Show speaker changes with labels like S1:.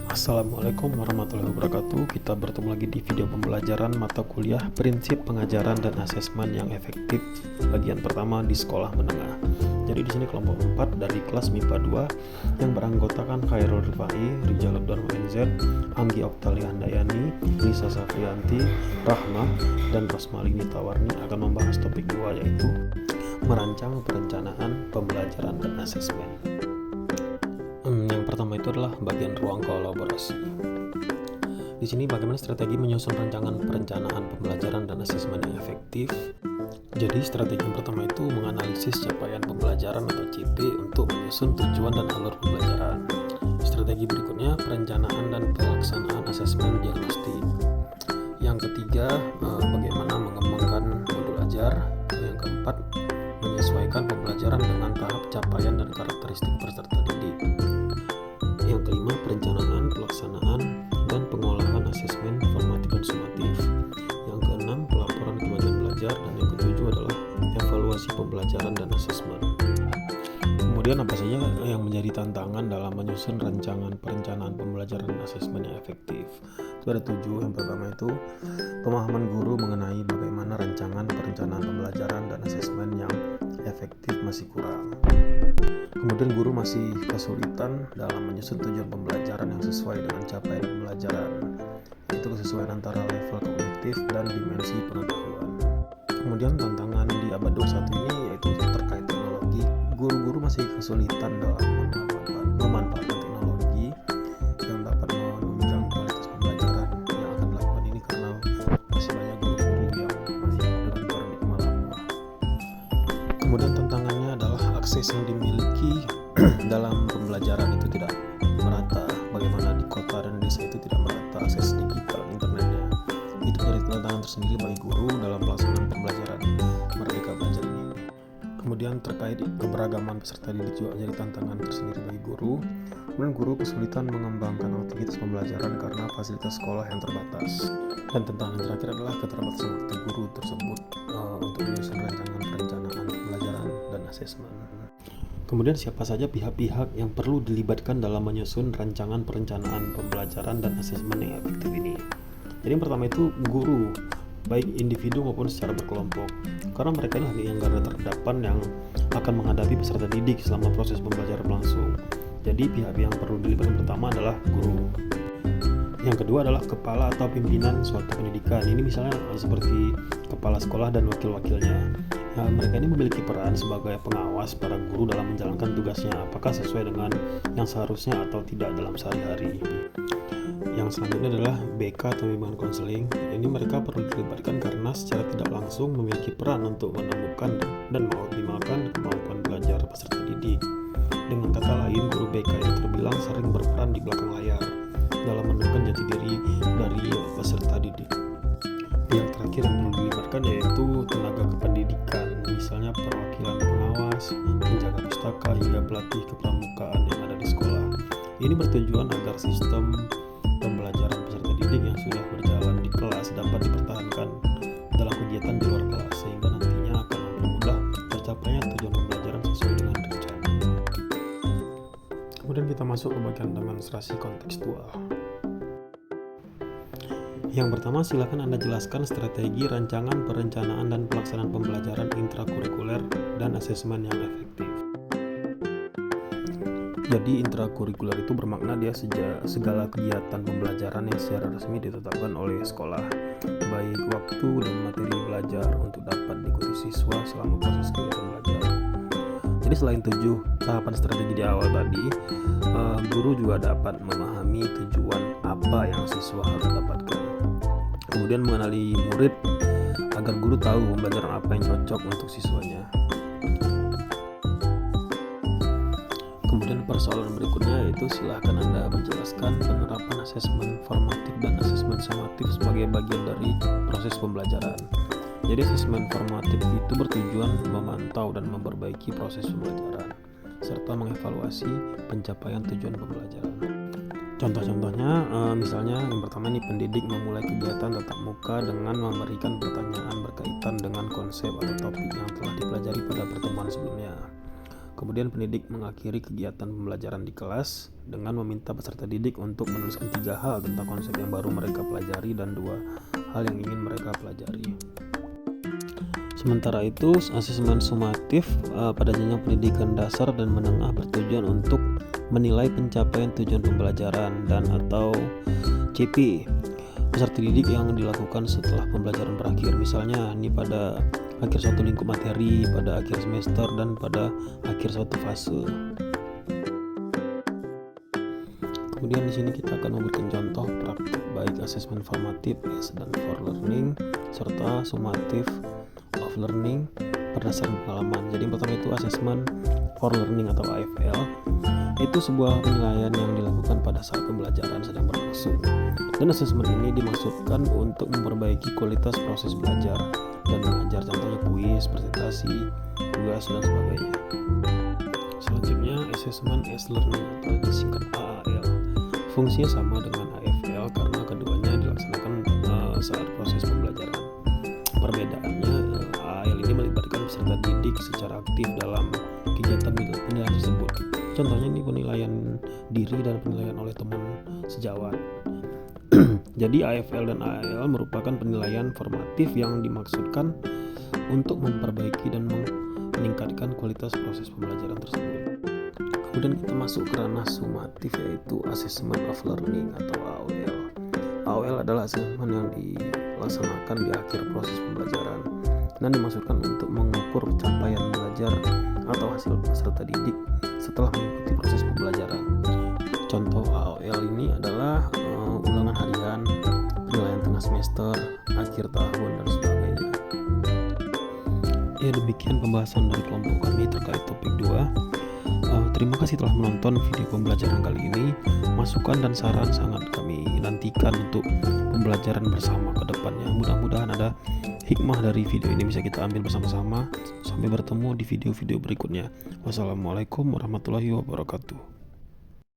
S1: Assalamualaikum warahmatullahi wabarakatuh. Kita bertemu lagi di video pembelajaran mata kuliah Prinsip Pengajaran dan Asesmen yang Efektif bagian pertama di sekolah menengah. Jadi di sini kelompok 4 dari kelas MIPA 2 yang beranggotakan Khairul Rifai, Rizal Abdurrahman NZ, Anggi Oktalia Handayani, Lisa Safrianti, Rahma, dan Rosmalini Tawarni akan membahas topik 2 yaitu merancang perencanaan pembelajaran dan asesmen. Yang pertama itu adalah bagian ruang kolaborasi. Di sini bagaimana strategi menyusun rancangan perencanaan pembelajaran dan asesmen yang efektif. Jadi strategi yang pertama itu menganalisis capaian pembelajaran atau CP untuk menyusun tujuan dan alur pembelajaran. Strategi berikutnya perencanaan dan pelaksanaan asesmen diagnostik. Yang ketiga bagaimana mengembangkan modul ajar. Yang keempat menyesuaikan pembelajaran dengan tahap capaian dan karakteristik peserta didik. Yang kelima, perencanaan, pelaksanaan, dan pengolahan asesmen formatif dan sumatif. Yang keenam, pelaporan kemajuan belajar. Dan yang ketujuh adalah evaluasi pembelajaran dan asesmen. Kemudian apa saja yang menjadi tantangan dalam menyusun rancangan perencanaan pembelajaran dan asesmen yang efektif? Itu ada 7. Yang pertama itu pemahaman guru mengenai bagaimana rancangan perencanaan pembelajaran dan asesmen yang efektif masih kurang. Kemudian guru masih kesulitan dalam menyusun tujuan pembelajaran yang sesuai dengan capaian pembelajaran. Itu kesesuaian antara level kognitif dan dimensi pengetahuan. Kemudian tantangan di abad 21 ini yaitu terkait teknologi. Guru-guru masih kesulitan dalam memanfaatkan teknologi yang dapat menunjang kualitas pembelajaran yang akan dilakukan ini karena masih banyak guru-guru yang masih dengan paradigma lama. Kemudian tantangannya adalah akses yang dimiliki dalam pembelajaran itu tidak merata. Bagaimana di kota dan desa itu tidak merata akses digital internetnya. Itu dari tantangan tersendiri bagi guru dalam pelaksanaan pembelajaran Merdeka Belajar ini. Kemudian terkait keberagaman peserta didik juga jadi tantangan tersendiri bagi guru. Kemudian guru kesulitan mengembangkan aktivitas pembelajaran karena fasilitas sekolah yang terbatas. Dan tantangan terakhir adalah keterbatasan waktu guru tersebut untuk menyusun rancangan perencanaan pembelajaran dan asesmen. Kemudian siapa saja pihak-pihak yang perlu dilibatkan dalam menyusun rancangan perencanaan pembelajaran dan asesmen yang efektif ini? Jadi yang pertama itu guru, baik individu maupun secara berkelompok, karena mereka ini yang garda terdepan yang akan menghadapi peserta didik selama proses pembelajaran berlangsung. Jadi pihak yang perlu dilibatkan pertama adalah guru. Yang kedua adalah kepala atau pimpinan suatu pendidikan. Ini misalnya seperti kepala sekolah dan wakil-wakilnya. Ya, mereka ini memiliki peran sebagai pengawas para guru dalam menjalankan tugasnya, apakah sesuai dengan yang seharusnya atau tidak dalam sehari-hari. Yang selanjutnya adalah BK atau bimbingan konseling. Ini mereka perlu dilibatkan karena secara tidak langsung memiliki peran untuk menemukan dan mengoptimalkan kemampuan belajar peserta didik. Dengan kata lain, guru BK ini terbilang sering berperan di belakang layar dalam menemukan jati diri dari peserta didik. Yang terakhir yang perlu dilibatkan yaitu tenaga kependidikan, misalnya perwakilan pengawas, penjaga pustaka, hingga pelatih kepramukaan yang ada di sekolah. Ini bertujuan agar sistem pembelajaran peserta didik yang sudah berjalan di kelas dapat dipertahankan dalam kegiatan di luar kelas, sehingga nantinya akan mempermudah tercapainya tujuan pembelajaran sesuai dengan rencana. Kemudian kita masuk ke bagian demonstrasi kontekstual. Yang pertama, silakan Anda jelaskan strategi rancangan perencanaan dan pelaksanaan pembelajaran intrakurikuler dan asesmen yang efektif. Jadi intrakurikuler itu bermakna dia segala kegiatan pembelajaran yang secara resmi ditetapkan oleh sekolah, baik waktu dan materi belajar untuk dapat diikuti siswa selama proses kegiatan belajar. Jadi selain 7 tahapan strategi di awal tadi, guru juga dapat memahami tujuan apa yang siswa harus dapatkan. Kemudian mengenali murid agar guru tahu pembelajaran apa yang cocok untuk siswanya. Kemudian persoalan berikutnya yaitu silahkan Anda menjelaskan penerapan asesmen formatif dan asesmen sumatif sebagai bagian dari proses pembelajaran. Jadi asesmen formatif itu bertujuan memantau dan memperbaiki proses pembelajaran serta mengevaluasi pencapaian tujuan pembelajaran. Contoh-contohnya misalnya yang pertama ini pendidik memulai kegiatan tatap muka dengan memberikan pertanyaan berkaitan dengan konsep atau topik yang telah dipelajari pada pertemuan sebelumnya. Kemudian pendidik mengakhiri kegiatan pembelajaran di kelas dengan meminta peserta didik untuk menuliskan 3 hal tentang konsep yang baru mereka pelajari dan 2 hal yang ingin mereka pelajari. Sementara itu, asesmen sumatif pada jenjang pendidikan dasar dan menengah bertujuan untuk menilai pencapaian tujuan pembelajaran dan atau CP peserta didik yang dilakukan setelah pembelajaran berakhir. Misalnya ini pada akhir suatu lingkup materi, pada akhir semester, dan pada akhir suatu fase. Kemudian di sini kita akan memberikan contoh praktik baik asesmen formatif dan for learning serta sumatif of learning berdasarkan pengalaman. Jadi yang pertama itu asesmen for learning atau AFL. Itu sebuah penilaian yang dilakukan pada saat pembelajaran sedang berlangsung. Dan asesmen ini dimaksudkan untuk memperbaiki kualitas proses belajar dan mengajar, contohnya kuis, presentasi, tugas, dan sebagainya. Selanjutnya, assessment as learning atau disingkat AAL. Fungsinya sama dengan AFL karena keduanya dilaksanakan saat proses pembelajaran. Perbedaannya, AAL ini melibatkan peserta didik secara aktif dalam kegiatan penilaian tersebut. Contohnya ini penilaian diri dan penilaian oleh teman sejawat. Jadi AFL dan AAL merupakan penilaian formatif yang dimaksudkan untuk memperbaiki dan meningkatkan kualitas proses pembelajaran tersebut. Kemudian kita masuk ke ranah sumatif, yaitu assessment of learning atau AOL. AOL adalah asesmen yang dilaksanakan di akhir proses pembelajaran dan dimaksudkan untuk mengukur capaian belajar atau hasil peserta didik setelah mengikuti proses pembelajaran. Contoh AOL ini adalah ulangan harian, penilaian tengah semester, akhir tahun, dan sebagainya. Ya, demikian pembahasan dari kelompok kami terkait topik 2. Terima kasih telah menonton video pembelajaran kali ini. Masukan dan saran sangat kami nantikan untuk pembelajaran bersama ke depannya. Mudah-mudahan ada hikmah dari video ini bisa kita ambil bersama-sama. Sampai bertemu di video-video berikutnya. Wassalamualaikum warahmatullahi wabarakatuh.